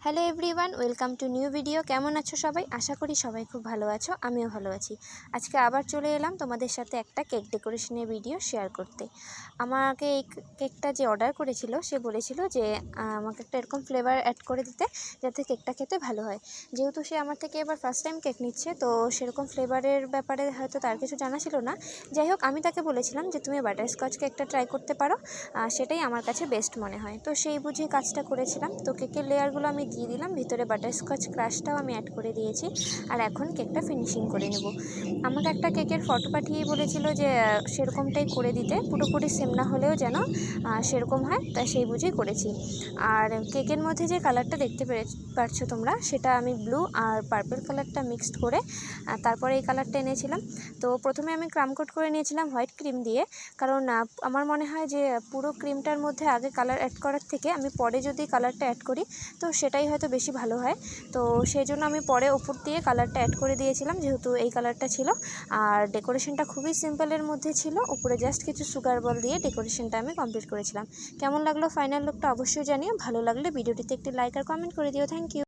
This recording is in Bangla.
Hello everyone, welcome to new video. কেমন আছো সবাই? আশা করি সবাই খুব ভালো আছো, আমিও ভালো আছি। আজকে আবার চলে এলাম তোমাদের সাথে একটা কেক ডেকোরেশনের ভিডিও শেয়ার করতে। আমাকে এই কেকটা যে অর্ডার করেছিল সে বলেছিল যে আমাকে একটা এরকম ফ্লেভার অ্যাড করে দিতে, যাতে কেকটা খেতে ভালো হয়। যেহেতু সে আমার থেকে এবার ফার্স্ট টাইম কেক নিচ্ছে, তো সেরকম ফ্লেভারের ব্যাপারে হয়তো তার কিছু জানা ছিল না। যাই হোক, আমি তাকে বলেছিলাম যে তুমি বাটারস্কচ কেকটা ট্রাই করতে পারো, সেটাই আমার কাছে বেস্ট মনে হয়। তো সেই বুঝে কাজটা করেছিলাম। তো কেকের লেয়ারগুলো আমি দিয়ে দিলাম, ভিতরে বাটারস্কচ ক্রাশটাও আমি অ্যাড করে দিয়েছি। আর এখন কেকটা ফিনিশিং করে নেব। আমাকে একটা কেকের ফটো পাঠিয়ে বলেছিল যে সেরকমটাই করে দিতে, পুরোপুরি সেম না হলেও যেন সেরকম হয়, তাই সেই বুঝেই করেছি। আর কেকের মধ্যে যে কালারটা দেখতে পারছো তোমরা, সেটা আমি ব্লু আর পার্পল কালারটা মিক্সড করে তারপরে এই কালারটা এনেছিলাম। তো প্রথমে আমি ক্রাম কোট করে নিয়েছিলাম হোয়াইট ক্রিম দিয়ে, কারণ আমার মনে হয় যে পুরো ক্রিমটার মধ্যে আগে কালার অ্যাড করার থেকে আমি পরে যদি কালারটা অ্যাড করি তো সেটাই হয়তো বেশি ভালো হয়। তো সেই জন্য আমি পরে ওপর দিয়ে কালারটা অ্যাড করে দিয়েছিলাম, যেহেতু এই কালারটা ছিল। আর ডেকোরেশনটা খুবই সিম্পলের মধ্যে ছিল, উপরে জাস্ট কিছু সুগার বল দিয়ে ডেকোরেশনটা আমি কমপ্লিট করেছিলাম। কেমন লাগলো ফাইনাল লুকটা অবশ্যই জানিও। ভালো লাগলে ভিডিওটিতে একটি লাইক আর কমেন্ট করে দিও। Thank you.